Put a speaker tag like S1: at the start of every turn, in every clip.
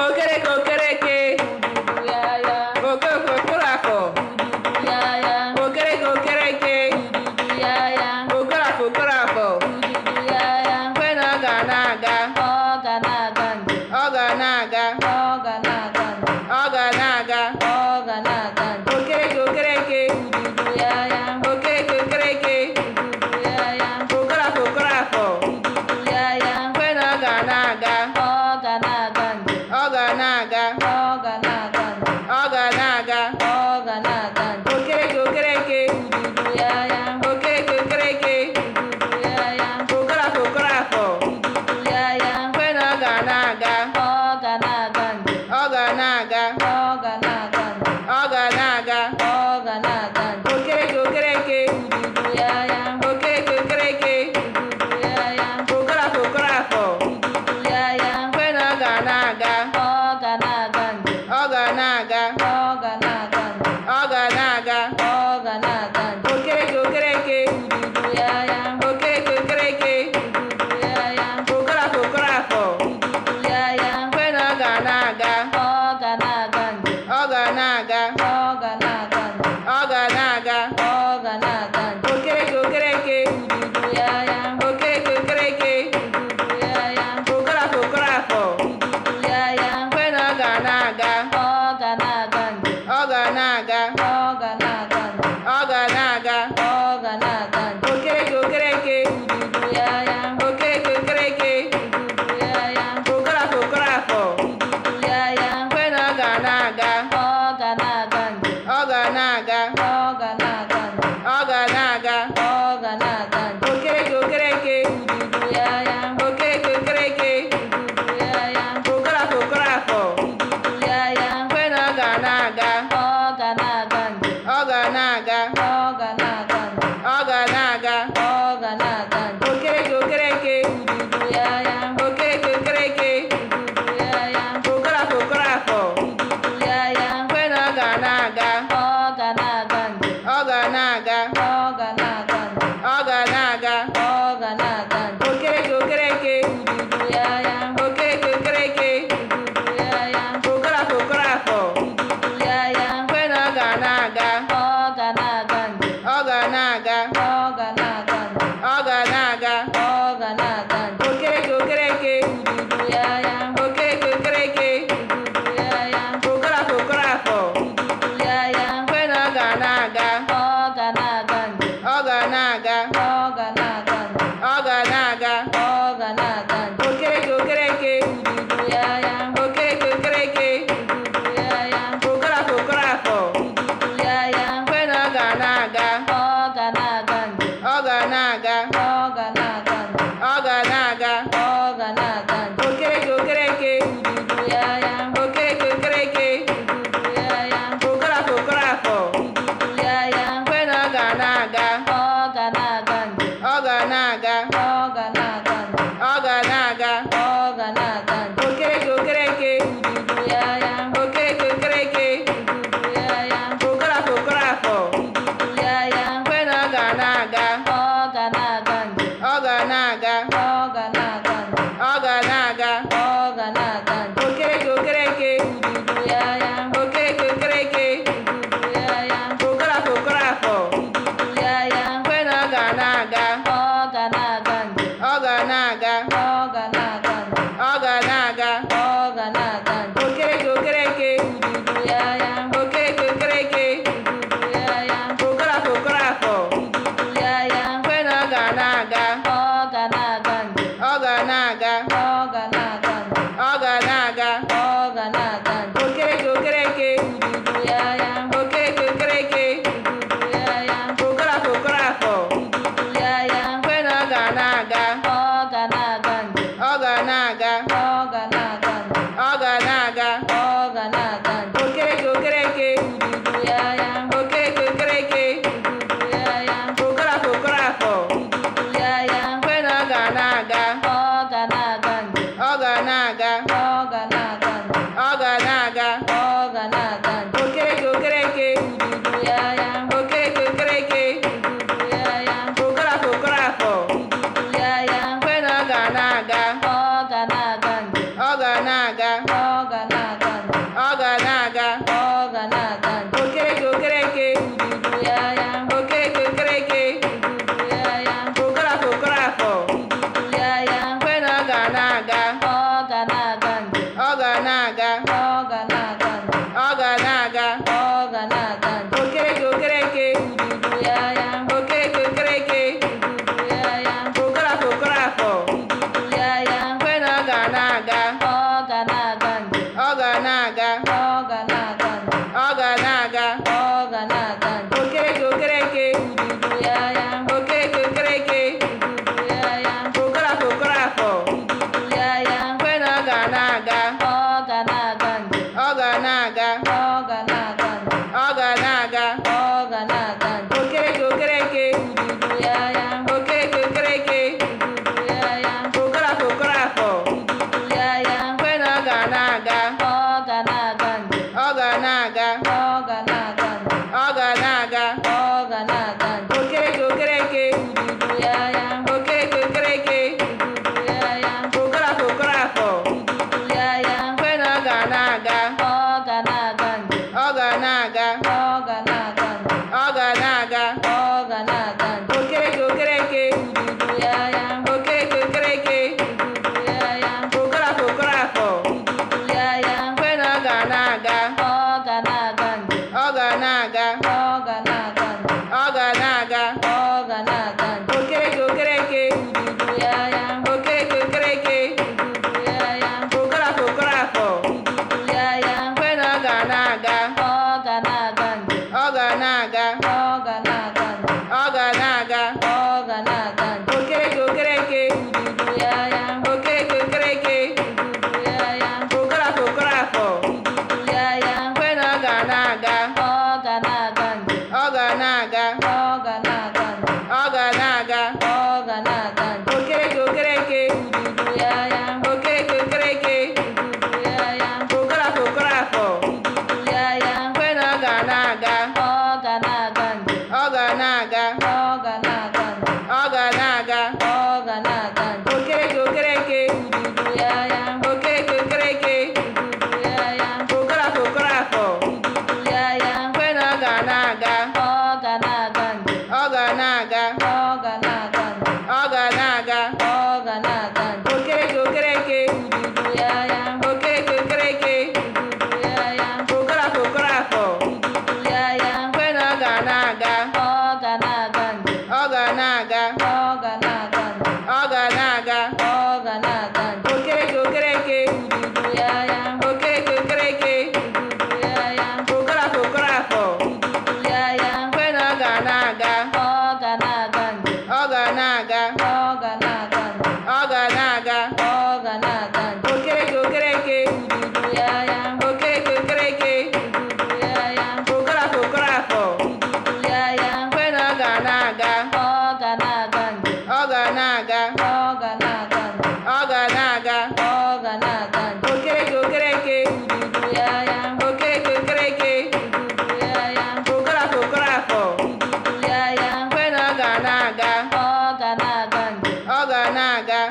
S1: okereke okereke
S2: ududu ya ya,
S1: okereke okorafọ
S2: ududu ya ya,
S1: okereke okereke
S2: ududu ya ya,
S1: okorafọ okorafọ
S2: ududu ya ya,
S1: kwe na ọ ga na-aga
S2: ọ ga na-aga njem,
S1: ọ ga na-aga
S2: ọ ga na-aga njem,
S1: ọ ga na-aga
S2: ọ ga na-aga njem,
S1: okereke okereke
S2: ududu ya ya,
S1: okereke okereke
S2: ududu ya ya,
S1: okorafọ okorafọ
S2: ududu ya ya,
S1: kwe na ọ ga na-aga
S2: ọ ga na-aga njem,
S1: ọ ga na-aga
S2: ọ ga na-aga njem,
S1: ọ ga na-aga
S2: ọ ga na-aga njem,
S1: okereke okereke
S2: ududu ya ya,
S1: okereke okereke
S2: ududu ya ya,
S1: okorafọ okorafọ
S2: ududu ya ya,
S1: kwe na ọ ga na-aga
S2: ọ ga na-aga njem,
S1: ọ ga na-aga
S2: ọ ga na-aga njem,
S1: ọ ga na-aga
S2: ọ ga na-aga njem,
S1: okereke okereke
S2: ududu ya ya,
S1: okereke okereke
S2: ududu ya ya,
S1: okorafọ okorafọ
S2: ududu ya ya,
S1: kwe na ọ ga na-aga
S2: ọ ga na-aga njem,
S1: ọ ga na-aga
S2: ọ ga na-aga njem,
S1: ọ ga na-aga
S2: ọ ga na-aga njem,
S1: okereke okereke
S2: ududu ya ya,
S1: okereke okereke
S2: ududu ya ya,
S1: okorafọ okorafọ
S2: ududu ya ya,
S1: kwe na ọ ga na-aga
S2: ọ ga na-aga njem,
S1: ọ ga na-aga
S2: ọ ga na-aga njem,
S1: ọ ga na-aga
S2: ọ ga na-aga njem,
S1: okereke okereke
S2: ududu ya ya,
S1: okereke okereke
S2: ududu ya ya,
S1: okorafọ okorafọ
S2: ududu ya ya,
S1: kwe na ọ ga na-aga
S2: ọ ga na-aga njem,
S1: ọ ga na-aga
S2: ọ ga na-aga njem,
S1: ọ ga na-aga
S2: ọ ga na-aga njem,
S1: okereke okereke
S2: ududu ya ya,
S1: okereke okereke
S2: ududu ya ya,
S1: okorafọ okorafọ
S2: ududu ya ya,
S1: kwe na ọ ga na-aga
S2: ọ ga na-aga njem,
S1: ọ ga na-aga
S2: ọ ga na-aga njem,
S1: ọ ga na-aga
S2: ọ ga na-aga njem,
S1: okereke okereke
S2: ududu ya ya,
S1: okereke okereke
S2: ududu ya ya,
S1: okorafọ okorafọ
S2: ududu ya ya,
S1: kwe na ọ ga na-aga
S2: ọ ga na-aga njem,
S1: ọ ga na-aga
S2: ọ ga na-aga njem,
S1: ọ ga na-aga
S2: ọ ga na-aga njem,
S1: okereke okereke
S2: ududu ya ya,
S1: okereke okereke
S2: ududu ya ya,
S1: okorafọ okorafọ
S2: ududu ya ya,
S1: kwe na ọ ga na-aga
S2: ọ ga na-aga njem,
S1: ọ ga na-aga
S2: ọ ga na-aga njem,
S1: ọ ga na-aga
S2: ọ ga na-aga njem,
S1: okereke okereke
S2: ududu ya ya,
S1: okereke okereke
S2: ududu ya ya,
S1: okorafọ okorafọ
S2: ududu ya ya,
S1: kwe na ọ ga na-aga
S2: ọ ga na-aga njem,
S1: ọ ga na-aga
S2: ọ ga na-aga njem,
S1: ọ ga na-aga
S2: ọ ga na-aga njem,
S1: okereke okereke
S2: ududu ya ya,
S1: okereke okereke
S2: ududu ya ya,
S1: okorafọ okorafọ
S2: ududu ya ya,
S1: kwe na ọ ga na-aga
S2: ọ ga na-aga njem,
S1: ọ ga na-aga
S2: ọ ga na-aga njem,
S1: ọ ga na-aga
S2: ọ ga na-aga njem,
S1: okereke okereke
S2: ududu ya ya,
S1: okereke okereke
S2: ududu ya ya,
S1: okorafọ okorafọ
S2: ududu ya ya,
S1: kwe na ọ ga na-aga
S2: ọ ga na-aga njem,
S1: ọ ga na-aga
S2: ọ ga na-aga njem,
S1: ọ ga na-aga
S2: ọ ga na-aga njem,
S1: okereke okereke
S2: ududu ya ya,
S1: okereke okereke
S2: ududu ya ya,
S1: okorafọ okorafọ
S2: ududu ya ya,
S1: kwe na ọ ga na-aga
S2: ọ ga na-aga njem,
S1: ọ ga na-aga
S2: ọ ga na-aga njem,
S1: ọ ga na-aga
S2: ọ ga na-aga njem,
S1: okereke okereke
S2: ududu ya ya,
S1: okereke okereke
S2: ududu ya ya,
S1: okorafọ okorafọ
S2: ududu ya ya,
S1: kwe na ọ ga na-aga
S2: ọ ga na-aga njem,
S1: ọ ga na-aga
S2: ọ ga na-aga njem,
S1: ọ ga na-aga
S2: ọ ga na-aga njem,
S1: okereke okereke
S2: ududu ya ya,
S1: okereke okereke
S2: ududu ya ya,
S1: okorafọ okorafọ
S2: ududu ya ya,
S1: kwe na ọ ga na-aga
S2: ọ ga na-aga njem,
S1: ọ ga na-aga
S2: ọ ga na-aga njem,
S1: ọ ga na-aga
S2: ọ ga na-aga njem,
S1: okereke okereke
S2: ududu ya ya,
S1: okereke okereke
S2: ududu ya ya,
S1: okorafọ okorafọ
S2: ududu ya ya,
S1: kwe na ọ ga na-aga
S2: ọ ga na-aga njem,
S1: ọ ga na-aga
S2: ọ ga na-aga njem,
S1: ọ ga na-aga
S2: ọ ga na-aga njem,
S1: okereke okereke
S2: ududu ya ya,
S1: okereke okereke
S2: ududu ya ya,
S1: okorafọ okorafọ
S2: ududu ya ya,
S1: kwe na ọ ga na-aga
S2: ọ ga na-aga njem,
S1: ọ ga na-aga
S2: ọ ga na-aga njem,
S1: ọ ga na-aga
S2: ọ ga na-aga njem,
S1: okereke okereke
S2: ududu ya ya,
S1: okereke okereke
S2: ududu ya ya,
S1: okorafọ okorafọ
S2: ududu ya ya,
S1: kwe na ọ ga na-aga
S2: ọ ga na-aga njem,
S1: ọ ga na-aga
S2: ọ ga na-aga njem,
S1: ọ ga na-aga
S2: ọ ga na-aga njem,
S1: okereke okereke
S2: ududu ya ya,
S1: okereke okereke
S2: ududu ya ya,
S1: okorafọ okorafọ
S2: ududu ya ya,
S1: kwe na ọ ga na-aga
S2: ọ ga na-aga njem,
S1: ọ ga na-aga
S2: ọ ga na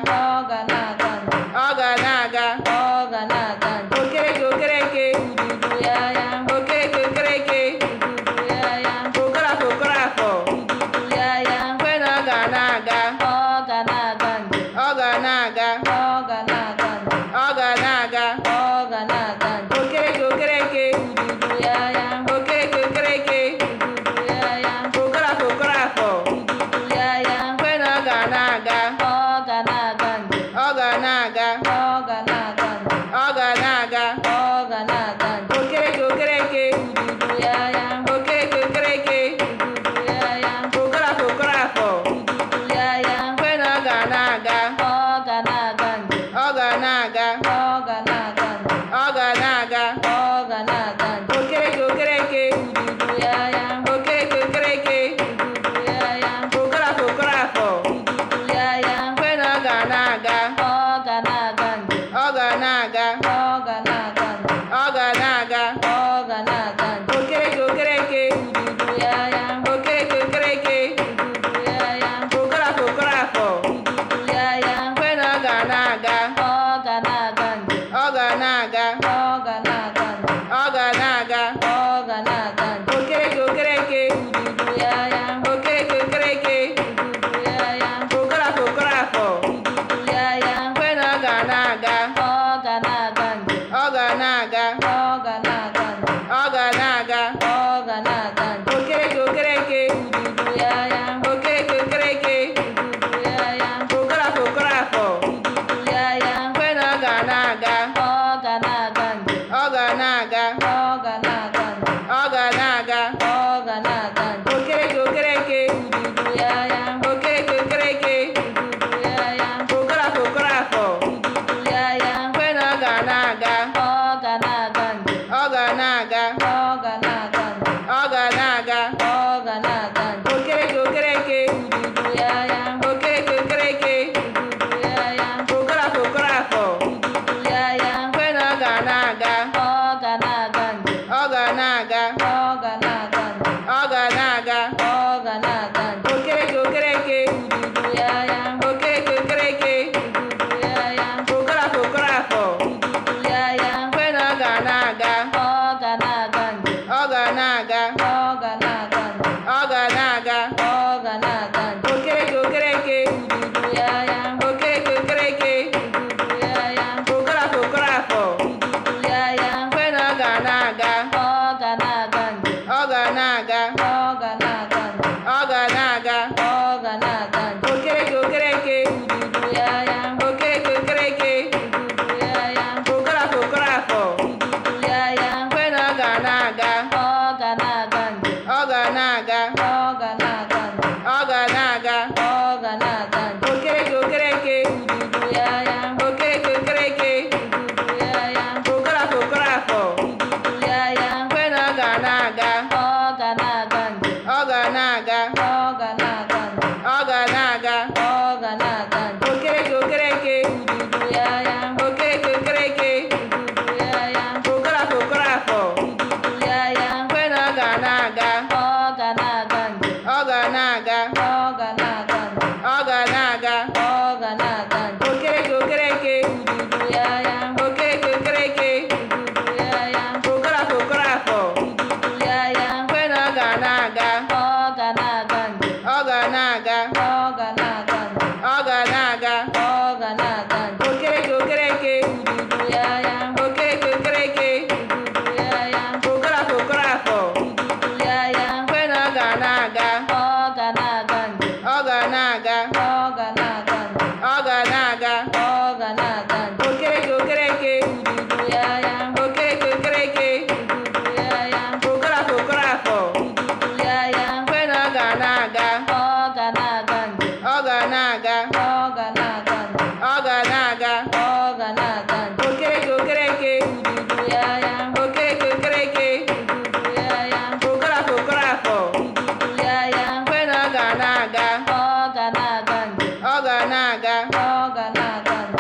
S2: ọ ga na-aga njem,
S1: ọ ga na-aga
S2: ọ ga na-aga njem,
S1: okereke okereke
S2: ududu ya ya,
S1: okereke okereke
S2: ududu ya ya,
S1: okorafọ okorafọ
S2: ududu ya ya,
S1: kwe na ọ ga na-aga
S2: ọ ga na-aga njem,
S1: ọ ga na-aga
S2: ọ ga na-aga njem,
S1: ọ ga na-aga
S2: ọ ga na-aga njem,
S1: okereke okereke
S2: ududu ya ya,
S1: okereke okereke
S2: ududu ya ya,
S1: okorafọ okorafọ
S2: ududu ya ya,
S1: kwe na ọ ga na-aga
S2: ọ ga na-aga njem,
S1: ọ ga na-aga
S2: ọ ga na-aga njem,
S1: ọ ga na-aga
S2: ọ ga na-aga njem,
S1: okereke okereke
S2: ududu ya ya,
S1: okereke okereke
S2: ududu ya ya,
S1: okorafọ okorafọ
S2: ududu ya ya,
S1: kwe na ọ ga na-aga
S2: ọ ga na-aga njem,
S1: ọ ga na-aga
S2: ọ ga na-aga njem,
S1: ọ ga na-aga
S2: ọ ga na-aga njem,
S1: okereke okereke
S2: ududu ya ya,
S1: okereke okereke
S2: ududu ya ya,
S1: okorafọ okorafọ
S2: ududu ya ya,
S1: kwe na ọ ga na-aga
S2: ọ ga na-aga njem,
S1: ọ ga na-aga
S2: ọ ga na-aga njem,
S1: ọ ga na-aga
S2: ọ ga na-aga njem,
S1: okereke okereke
S2: ududu ya ya,
S1: okereke okereke
S2: ududu ya ya,
S1: okorafọ okorafọ
S2: ududu ya ya,
S1: kwe na ọ ga na-aga
S2: ọ ga na-aga njem,
S1: ọ ga na-aga
S2: ọ ga na-aga njem,
S1: ọ ga na-aga
S2: ọ ga na-aga njem,
S1: okereke okereke
S2: ududu ya ya,
S1: okereke okereke
S2: ududu ya ya,
S1: okorafọ okorafọ
S2: ududu ya ya,
S1: kwe na ọ ga na-aga
S2: ọ ga na-aga njem,
S1: ọ ga na-aga
S2: ọ ga na-aga njem,
S1: ọ ga na-aga
S2: ọ ga na-aga njem,
S1: okereke okereke
S2: ududu ya ya,
S1: okereke okereke
S2: ududu ya ya,
S1: okorafọ okorafọ
S2: ududu ya ya,
S1: kwe na ọ ga na-aga
S2: ọ ga na-aga njem,
S1: ọ ga na-aga
S2: ọ ga na-aga njem,
S1: ọ ga na-aga
S2: ọ ga na-aga njem,
S1: okereke okereke
S2: ududu ya ya,
S1: okereke okereke
S2: ududu ya ya,
S1: okorafọ okorafọ
S2: ududu ya ya,
S1: kwe na ọ ga na-aga
S2: ọ ga na-aga njem,
S1: ọ ga na-aga
S2: ọ ga na-aga njem,
S1: ọ ga na-aga
S2: ọ ga na-aga njem,
S1: okereke okereke
S2: ududu ya ya,
S1: okereke okereke
S2: ududu ya ya,
S1: okorafọ okorafọ
S2: ududu ya ya,
S1: kwe na ọ ga na-aga
S2: ọ ga na-aga njem,
S1: ọ ga na-aga
S2: ọ ga na-aga njem,
S1: ọ ga na-aga
S2: ọ ga na-aga njem,
S1: okereke okereke
S2: ududu ya ya,
S1: okereke okereke
S2: ududu ya ya,
S1: okorafọ okorafọ
S2: ududu ya ya,
S1: kwe na ọ ga na-aga
S2: ọ ga na-aga njem,
S1: ọ ga na-aga
S2: ọ ga na-aga njem,
S1: ọ ga na-aga
S2: ọ ga na-aga njem,
S1: okereke okereke
S2: ududu ya ya,
S1: okereke okereke
S2: ududu ya ya,
S1: okorafọ okorafọ
S2: ududu ya ya,
S1: kwe na ọ ga na-aga
S2: ọ ga na-aga njem,
S1: ọ ga na-aga
S2: ọ ga na-aga njem,
S1: ọ ga na-aga
S2: ọ ga na-aga njem,
S1: okereke okereke
S2: ududu ya ya,
S1: okereke okereke
S2: ududu ya ya,
S1: okorafọ okorafọ
S2: ududu ya ya,
S1: kwe na ọ ga na-aga
S2: ọ ga na-aga njem,
S1: ọ ga na-aga
S2: ọ ga na-aga njem,
S1: ọ ga na-aga
S2: ọ ga na-aga njem,
S1: okereke okereke
S2: ududu ya ya,
S1: okereke okereke
S2: ududu ya ya,
S1: okorafọ okorafọ
S2: ududu ya ya,
S1: kwe na ọ ga na-aga
S2: ọ ga na-aga njem,
S1: ọ ga na-aga
S2: ọ ga na-aga njem,
S1: ọ ga na-aga
S2: ọ ga na-aga njem,
S1: okereke okereke
S2: ududu ya ya,
S1: okereke okereke
S2: ududu ya ya,
S1: okorafọ okorafọ
S2: ududu ya ya,
S1: kwe na ọ ga na-aga
S2: ọ ga na-aga njem,
S1: ọ ga na-aga
S2: ọ ga na-aga njem,
S1: ọ ga na-aga
S2: ọ ga na-aga njem,
S1: okereke okereke
S2: ududu ya ya,
S1: okereke okereke
S2: ududu ya ya,
S1: okorafọ okorafọ
S2: ududu ya ya,
S1: kwe na ọ ga na-aga
S2: ọ ga na-aga njem,
S1: ọ ga na-aga
S2: ọ ga na-aga njem,
S1: ọ ga na-aga
S2: ọ ga na-aga njem,
S1: okereke okereke
S2: ududu ya ya,
S1: okereke okereke
S2: ududu ya ya,
S1: okorafọ okorafọ
S2: ududu ya ya,
S1: kwe na ọ ga na-aga
S2: ọ ga na-aga njem,
S1: ọ ga na-aga
S2: ọ ga na-aga njem,
S1: ọ ga na-aga
S2: ọ ga na-aga njem,
S1: okereke okereke
S2: ududu ya ya,
S1: okereke okereke
S2: ududu ya ya,
S1: okorafọ okorafọ
S2: ududu ya ya,
S1: kwe na ọ ga na-aga
S2: ọ ga na-aga njem,
S1: ọ ga na-aga
S2: ọ ga na-aga njem,
S1: ọ ga na-aga
S2: ọ ga na-aga njem,
S1: okereke okereke
S2: ududu ya ya,
S1: okereke okereke
S2: ududu ya ya,
S1: okorafọ okorafọ
S2: ududu ya ya,
S1: kwe na ọ ga na-aga
S2: ọ ga na-aga njem,
S1: ọ ga na-aga
S2: ọ ga na-aga njem,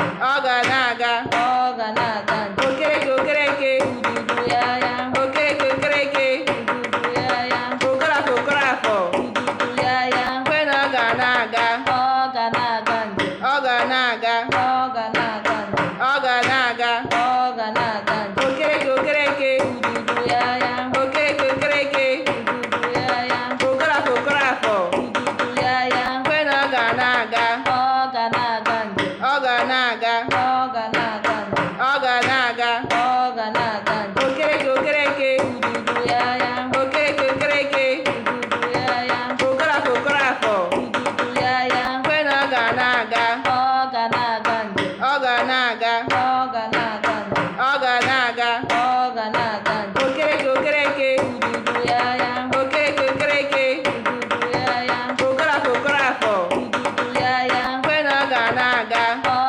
S2: ọ ga na-aga njem,
S1: ọ ga na-aga.
S2: ọ ga na-aga njem.
S1: Okereke okereke,
S2: Ududu ya ya,
S1: okereke okereke,
S2: ududu ya ya,
S1: okorafọ okorafọ,
S2: ududu ya ya,
S1: kwe na ọ ga na-aga.
S2: ọ ga na-aga njem,
S1: Ọ ga na-aga.
S2: ọ ga na-aga njem,
S1: Ọ ga na-aga.
S2: ọ ga na-aga njem.
S1: Okereke okereke,
S2: Ududu ya ya,
S1: okereke okereke,
S2: ududu ya ya,
S1: okorafọ okorafọ,
S2: ududu ya ya,
S1: kwe na ọ ga na-aga.
S2: ọ ga na-aga njem,
S1: Ọ ga na-aga.
S2: ọ ga na-aga njem,
S1: Ọ ga na-aga.
S2: ọ ga na-aga njem.
S1: Okereke okereke,
S2: Ududu ya ya,
S1: okereke okereke,
S2: ududu ya ya,
S1: okorafọ okorafọ,
S2: ududu ya ya,
S1: kwe na ọ ga na-aga.
S2: ọ